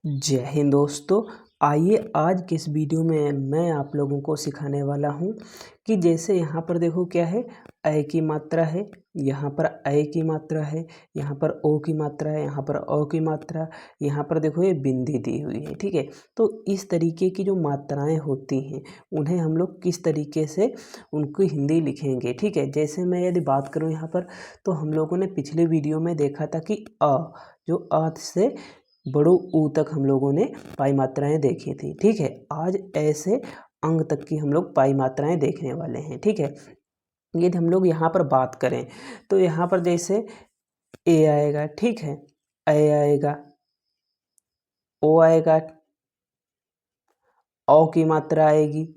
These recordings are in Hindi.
जय हिंद दोस्तों। आइए आज के इस वीडियो में मैं आप लोगों को सिखाने वाला हूं कि जैसे यहाँ पर देखो क्या है, अ की मात्रा है, यहाँ पर अ की मात्रा है, यहाँ पर ओ की मात्रा है, यहाँ पर औ की मात्रा, यहाँ पर देखो ये बिंदी दी हुई है। ठीक है, तो इस तरीके की जो मात्राएं होती हैं उन्हें हम लोग किस तरीके से उनकी हिंदी लिखेंगे। ठीक है, जैसे मैं यदि बात करूँ यहाँ पर, तो हम लोगों ने पिछले वीडियो में देखा था कि जो अ से बड़ो ऊ तक हम लोगों ने पाई मात्राएं देखी थी। ठीक है, आज ऐसे अंग तक की हम लोग पाई मात्राएं देखने वाले हैं। ठीक है, यदि हम लोग यहाँ पर बात करें तो यहाँ पर जैसे ए आएगा, ठीक है, ए आएगा, ओ आएगा, औ की मात्रा आएगी,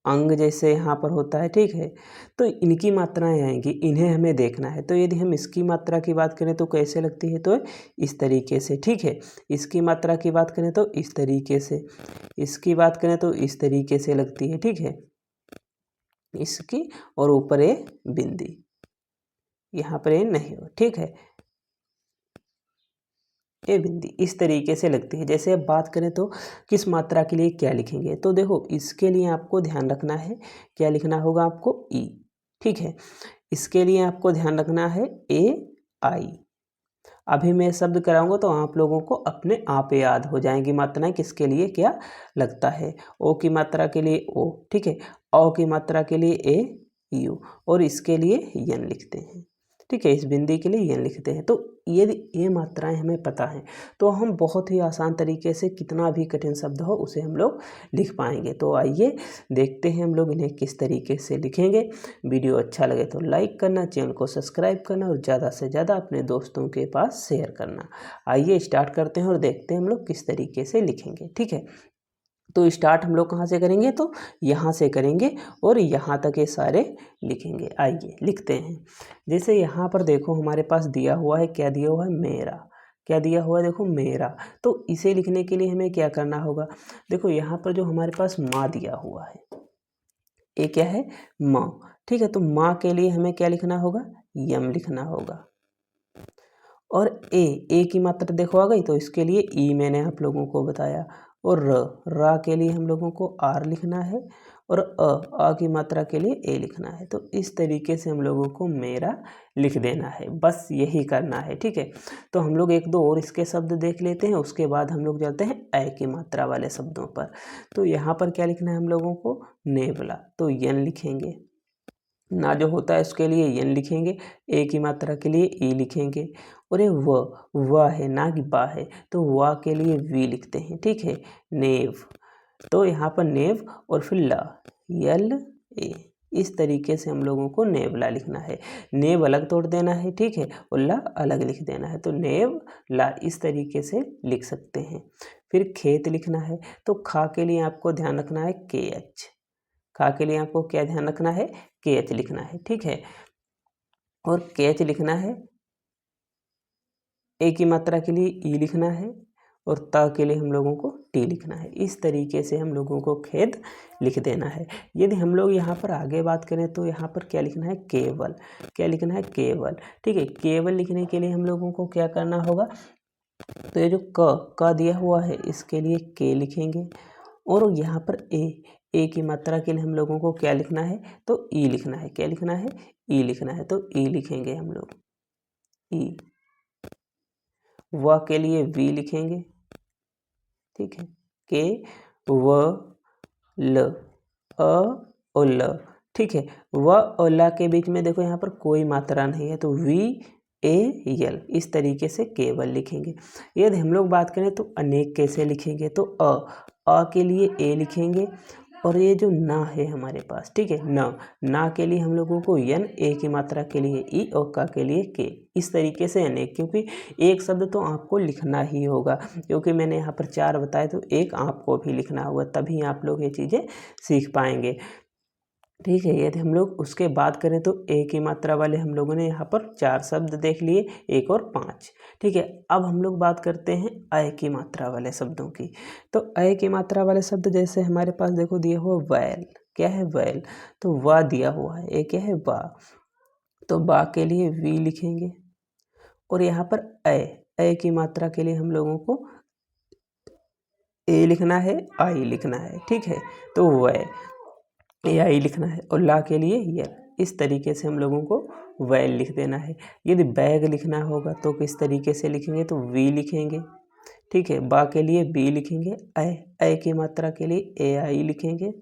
अंग जैसे यहाँ पर होता है। ठीक है, तो इनकी मात्राएं आएंगी, इन्हें हमें देखना है। तो यदि हम इसकी मात्रा की बात करें तो कैसे लगती है, तो इस तरीके से। ठीक है, इसकी मात्रा की बात करें तो इस तरीके से, इसकी बात करें तो इस तरीके से लगती है। ठीक है, इसकी और ऊपर ए बिंदी, यहाँ पर ए नहीं हो। ठीक है, ए बिंदी इस तरीके से लगती है। जैसे अब बात करें तो किस मात्रा के लिए क्या लिखेंगे, तो देखो इसके लिए आपको ध्यान रखना है, क्या लिखना होगा आपको, ई। ठीक है, इसके लिए आपको ध्यान रखना है ए आई। अभी मैं शब्द कराऊंगा तो आप लोगों को अपने आप याद हो जाएंगी मात्राएं किसके लिए क्या लगता है। ओ की मात्रा के लिए ओ, ठीक है, औ की मात्रा के लिए ए यू, और इसके लिए यन लिखते हैं। ठीक है, इस बिंदी के लिए यन लिखते हैं। तो यदि ये मात्राएं हमें पता है तो हम बहुत ही आसान तरीके से कितना भी कठिन शब्द हो उसे हम लोग लिख पाएंगे। तो आइए देखते हैं हम लोग इन्हें किस तरीके से लिखेंगे। वीडियो अच्छा लगे तो लाइक करना, चैनल को सब्सक्राइब करना और ज़्यादा से ज़्यादा अपने दोस्तों के पास शेयर करना। आइए स्टार्ट करते हैं और देखते हैं हम लोग किस तरीके से लिखेंगे। ठीक है, तो स्टार्ट हम लोग कहाँ से करेंगे, तो यहाँ से करेंगे और यहाँ तक ये सारे लिखेंगे। आइए लिखते हैं। जैसे यहाँ पर देखो हमारे पास दिया हुआ है, क्या दिया हुआ है, मेरा। क्या दिया हुआ है, देखो मेरा। तो इसे लिखने के लिए हमें क्या करना होगा, देखो यहाँ पर जो हमारे पास माँ दिया हुआ है, ये क्या है, माँ। ठीक है, तो माँ के लिए हमें क्या लिखना होगा, यम लिखना होगा। और ए की मात्रा देखो आ गई, तो इसके लिए ई मैंने आप लोगों को बताया। और रा के लिए हम लोगों को आर लिखना है, और अ की मात्रा के लिए ए लिखना है। तो इस तरीके से हम लोगों को मेरा लिख देना है, बस यही करना है। ठीक है, तो हम लोग एक दो और इसके शब्द देख लेते हैं, उसके बाद हम लोग चलते हैं ए की मात्रा वाले शब्दों पर। तो यहाँ पर क्या लिखना है हम लोगों को, नेवला, तो यन लिखेंगे। ना जो होता है उसके लिए यन लिखेंगे, ए की मात्रा के लिए ई लिखेंगे। और ये व है, ना कि बा है, तो वा के लिए वी लिखते हैं। ठीक है, नेव, तो यहाँ पर नेव और फिर ला, यल ए। इस तरीके से हम लोगों को नेवला लिखना है। नेव अलग तोड़ देना है, ठीक है, और ला अलग लिख देना है। तो नेव ला इस तरीके से लिख सकते हैं। फिर खेत लिखना है, तो खा के लिए आपको ध्यान रखना है के एच। खा के लिए आपको क्या ध्यान रखना है, के एच लिखना है। ठीक है, और के एच लिखना है, ए की मात्रा के लिए ई लिखना है, और ता के लिए हम लोगों को टी लिखना है। इस तरीके से हम लोगों को खेत लिख देना है। यदि हम लोग यहाँ पर आगे बात करें तो यहाँ पर क्या लिखना है, केवल। क्या लिखना है, केवल। ठीक है, केवल लिखने के लिए हम लोगों को क्या करना होगा, तो ये जो क दिया हुआ है इसके लिए के लिखेंगे, और यहाँ पर ए की मात्रा के लिए हम लोगों को क्या लिखना है, तो ई लिखना है। क्या लिखना है, ई लिखना है, तो ई लिखेंगे हम लोग, ई। व के लिए वी लिखेंगे। ठीक है, के व ल, अ और ल। ठीक है, व और ला के बीच में देखो यहाँ पर कोई मात्रा नहीं है, तो वी ए यल, इस तरीके से केवल लिखेंगे। यदि हम लोग बात करें तो अनेक कैसे लिखेंगे, तो अ के लिए ए लिखेंगे, और ये जो ना है हमारे पास, ठीक है, ना के लिए हम लोगों को यन, ए की मात्रा के लिए ई, और का के लिए के। इस तरीके से अनेक, क्योंकि एक शब्द तो आपको लिखना ही होगा, क्योंकि मैंने यहाँ पर 4 बताए, तो एक आपको भी लिखना होगा, तभी आप लोग ये चीज़ें सीख पाएंगे। ठीक है, यदि हम लोग उसके बात करें तो ए की मात्रा वाले हम लोगों ने यहाँ पर 4 शब्द देख लिए, एक और 5। ठीक है, अब हम लोग बात करते हैं अ की मात्रा वाले शब्दों की। तो अ की मात्रा वाले शब्द जैसे हमारे पास देखो दिया हुआ वैल। क्या है, वैल, तो वा दिया हुआ है, ए क्या है, बा, तो बा के लिए वी लिखेंगे, और यहाँ पर ए की मात्रा के लिए हम लोगों को ए लिखना है, आई लिखना है, ठीक है। तो वह ए आई लिखना है और ला के लिए यल। इस तरीके से हम लोगों को वैल लिख देना है। यदि बैग लिखना होगा तो किस तरीके से लिखेंगे, तो वी लिखेंगे, ठीक है। बा के लिए बी लिखेंगे, ए की मात्रा के लिए ए आई लिखेंगे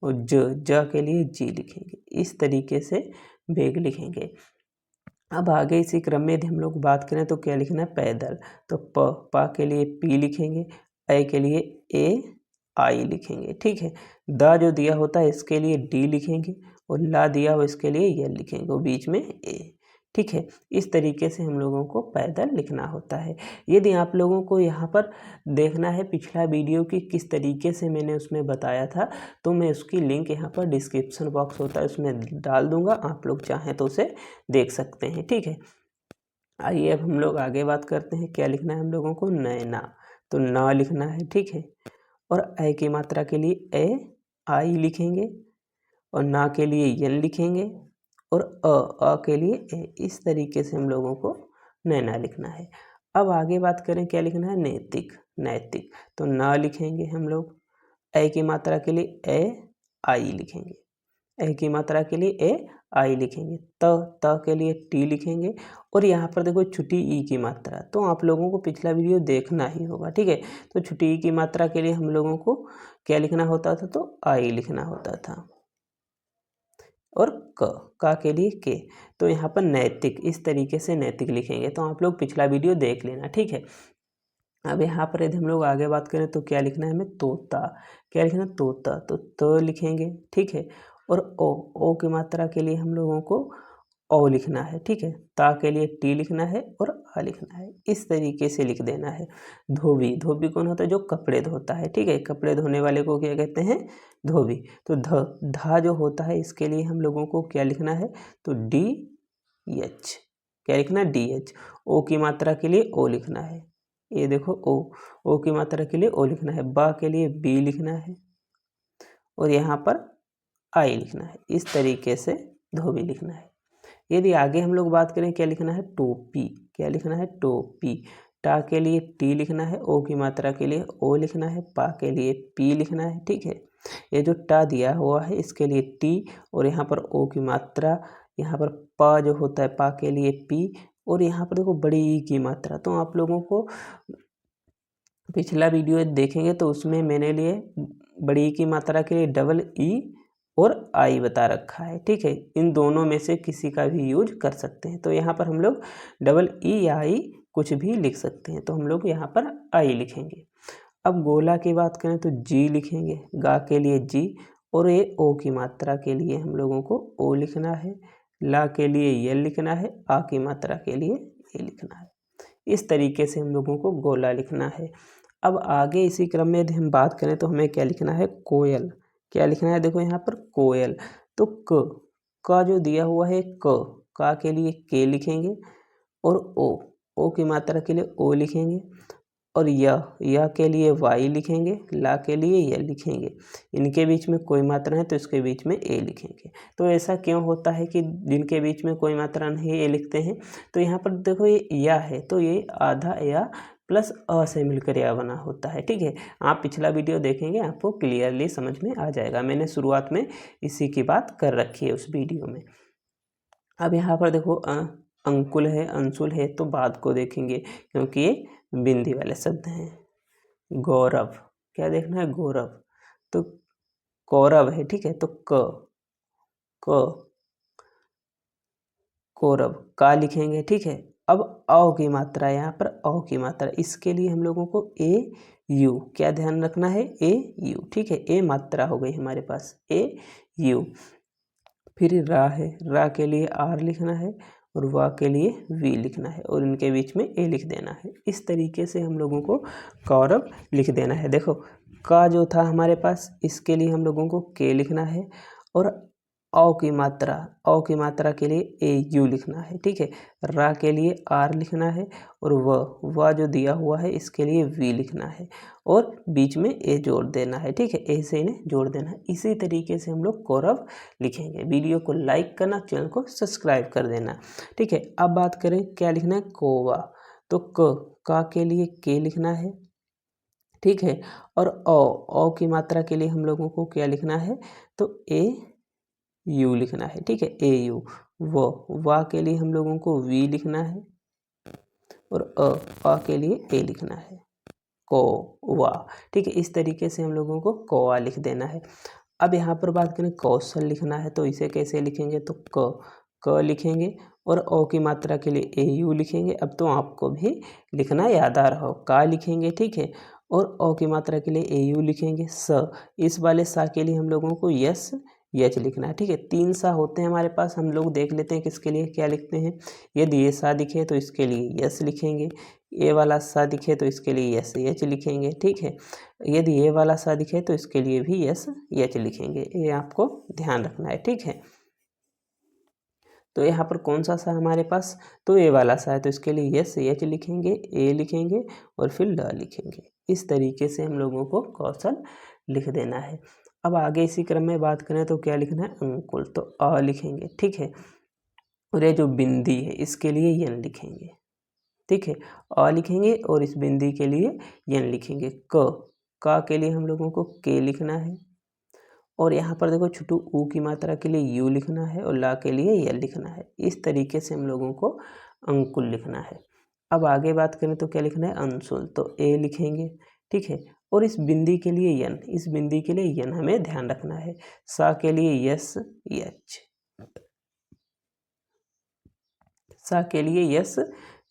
और ज के लिए जी लिखेंगे। इस तरीके से बैग लिखेंगे। अब आगे इसी क्रम में यदि हम लोग बात करें तो क्या लिखना है, पैदल। तो पा के लिए पी लिखेंगे, ए के लिए ए आई लिखेंगे, ठीक है। दा जो दिया होता है इसके लिए डी लिखेंगे और ला दिया हो इसके लिए यल लिखेंगे और बीच में ए, ठीक है। इस तरीके से हम लोगों को पैदल लिखना होता है। यदि आप लोगों को यहाँ पर देखना है पिछला वीडियो की किस तरीके से मैंने उसमें बताया था, तो मैं उसकी लिंक यहाँ पर डिस्क्रिप्शन बॉक्स होता है उसमें डाल दूँगा, आप लोग चाहें तो उसे देख सकते हैं, ठीक है। आइए अब हम लोग आगे बात करते हैं। क्या लिखना है हम लोगों को, नैना। तो ना लिखना है, ठीक है। और ए की मात्रा के लिए ए आई लिखेंगे और ना के लिए यल लिखेंगे और अ के लिए ए। इस तरीके से हम लोगों को नैना लिखना है। अब आगे बात करें क्या लिखना है, नैतिक। नैतिक तो ना लिखेंगे हम लोग, ए की मात्रा के लिए ए आई लिखेंगे, ए की मात्रा के लिए ए आई लिखेंगे, त के लिए टी लिखेंगे और यहाँ पर देखो छुट्टी ई की मात्रा, तो आप लोगों को पिछला वीडियो देखना ही होगा, ठीक है। तो छुट्टी ई की मात्रा के लिए हम लोगों को क्या लिखना होता था, तो आई लिखना होता था और का के लिए के। तो यहाँ पर नैतिक, इस तरीके से नैतिक लिखेंगे। तो आप लोग पिछला वीडियो देख लेना, ठीक है। अब यहाँ पर यदि हम लोग आगे बात करें तो क्या लिखना है हमें, तोता। क्या लिखना, तोता। तो लिखेंगे, ठीक है। और ओ की मात्रा के लिए हम लोगों को ओ लिखना है, ठीक है। ता के लिए टी लिखना है और आ लिखना है। इस तरीके से लिख देना है। धोबी। धोबी कौन होता है, जो कपड़े धोता है, ठीक है। कपड़े धोने वाले को क्या कहते हैं, धोबी। तो धा जो होता है इसके लिए हम लोगों को क्या लिखना है, तो डी एच। क्या लिखना है, डी एच। ओ की मात्रा के लिए ओ लिखना है, ये देखो ओ की मात्रा के लिए ओ लिखना है। बा के लिए बी लिखना है और यहाँ पर आई लिखना है। इस तरीके से धोबी लिखना है। यदि आगे हम लोग बात करें क्या लिखना है, टोपी। क्या लिखना है, टोपी। टा के लिए टी लिखना है, ओ की मात्रा के लिए ओ लिखना है, पा के लिए पी लिखना है, ठीक है। ये जो टा दिया हुआ है इसके लिए टी और यहाँ पर ओ की मात्रा, यहाँ पर पा जो होता है पा के लिए पी और यहाँ पर देखो बड़ी ई की मात्रा। तो आप लोगों को पिछला वीडियो देखेंगे तो उसमें मैंने लिए बड़ी ई की मात्रा के लिए डबल ई और आई बता रखा है, ठीक है। इन दोनों में से किसी का भी यूज कर सकते हैं। तो यहाँ पर हम लोग डबल ई या आई कुछ भी लिख सकते हैं, तो हम लोग यहाँ पर आई लिखेंगे। अब गोला की बात करें तो जी लिखेंगे, गा के लिए जी और ये ओ की मात्रा के लिए हम लोगों को ओ लिखना है, ला के लिए यल लिखना है, आ की मात्रा के लिए ए लिखना है। इस तरीके से हम लोगों को गोला लिखना है। अब आगे इसी क्रम में यदि हम बात करें तो हमें क्या लिखना है, कोयल। क्या लिखना है, देखो यहाँ पर कोयल। तो का जो दिया हुआ है का के लिए के लिखेंगे और ओ की मात्रा के लिए ओ लिखेंगे और या के लिए वाई लिखेंगे, ला के लिए य लिखेंगे। इनके बीच में कोई मात्रा है तो इसके बीच में ए लिखेंगे। तो ऐसा क्यों होता है कि जिनके बीच में कोई मात्रा नहीं ए लिखते हैं, तो यहाँ पर देखो ये या है तो ये आधा या प्लस अ से मिलकर या बना होता है, ठीक है। आप पिछला वीडियो देखेंगे आपको क्लियरली समझ में आ जाएगा। मैंने शुरुआत में इसी की बात कर रखी है उस वीडियो में। अब यहाँ पर देखो अंकुल है, अंशुल है, तो बाद को देखेंगे क्योंकि ये बिंदी वाले शब्द हैं। गौरव। क्या देखना है, गौरव। तो कौरव है, ठीक है। तो कौरव का लिखेंगे, ठीक है। अब औ की मात्रा, यहाँ पर औ की मात्रा, इसके लिए हम लोगों को ए यू, क्या ध्यान रखना है, ए यू, ठीक है। ए मात्रा हो गई हमारे पास, ए यू। फिर रा है, रा के लिए आर लिखना है और वा के लिए वी लिखना है और इनके बीच में ए लिख देना है। इस तरीके से हम लोगों को कौरव लिख देना है। देखो का जो था हमारे पास इसके लिए हम लोगों को के लिखना है और औ की मात्रा के लिए ए यू लिखना है, ठीक है। रा के लिए आर लिखना है और व जो दिया हुआ है इसके लिए वी लिखना है और बीच में ए जोड़ देना है, ठीक है। ए से इन्हें जोड़ देना है। इसी तरीके से हम लोग कौरव लिखेंगे। वीडियो को लाइक करना, चैनल को सब्सक्राइब कर देना, ठीक है। अब बात करें क्या लिखना है, कौवा। तो का के लिए के लिखना है, ठीक है। और औ की मात्रा के लिए हम लोगों को क्या लिखना है, तो ए यू लिखना है, ठीक है, ए यू। वा के लिए हम लोगों को वी लिखना है, और अ के लिए ए लिखना है, को वा, ठीक है। इस तरीके से हम लोगों को कौवा लिख देना है। अब यहाँ पर बात करें कौशल लिखना है, तो इसे कैसे लिखेंगे, तो क लिखेंगे और ओ की मात्रा के लिए ए यू लिखेंगे। अब तो आपको भी लिखना याद आ रहा हो, का लिखेंगे, ठीक है, और ओ की मात्रा के लिए ए यू लिखेंगे। इस वाले सा के लिए हम लोगों को यस यच लिखना है, ठीक है। 3 सा होते हैं हमारे पास, हम लोग देख लेते हैं किसके लिए क्या लिखते हैं। यदि ये सा दिखे तो इसके लिए यस लिखेंगे, ये वाला सा दिखे तो इसके लिए यस एच लिखेंगे, ठीक है। यदि ये वाला सा दिखे तो इसके लिए भी यस एच लिखेंगे, ये आपको ध्यान रखना है, ठीक है। तो यहाँ पर कौन सा सा हमारे पास, तो ए वाला सा है, तो इसके लिए यस एच लिखेंगे, ए लिखेंगे और फिर ल लिखेंगे। इस तरीके से हम लोगों को कौशल लिख देना है। अब आगे इसी क्रम में बात करें तो क्या लिखना है, अंकुल, तो अ लिखेंगे, ठीक है। और ये जो बिंदी है इसके लिए यन लिखेंगे, ठीक है, अ लिखेंगे और इस बिंदी के लिए यन लिखेंगे। का के लिए हम लोगों को के लिखना है, और यहाँ पर देखो छोटू ऊ की मात्रा के लिए यू लिखना है और ला के लिए यल लिखना है। इस तरीके से हम लोगों को अंकुल लिखना है। अब आगे बात करें तो क्या लिखना है, अंशुल, तो ए लिखेंगे, ठीक है। और इस बिंदी के लिए यन, इस बिंदी के लिए यन हमें ध्यान रखना है। सा के लिए यस यच, सा के लिए यस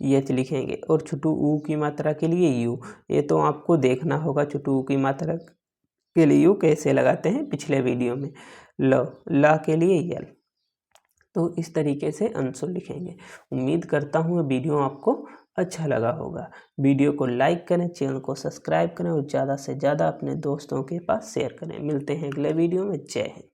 यच लिखेंगे, और छोटू ऊ की मात्रा के लिए यू। ये तो आपको देखना होगा छोटू ऊ की मात्रा के लिए यू कैसे लगाते हैं पिछले वीडियो में। ला के लिए यल। तो इस तरीके से अंशुल लिखेंगे। उम्मीद करता हूँ वीडियो आपको अच्छा लगा होगा। वीडियो को लाइक करें, चैनल को सब्सक्राइब करें और ज़्यादा से ज़्यादा अपने दोस्तों के पास शेयर करें। मिलते हैं अगले वीडियो में। जय हिंद।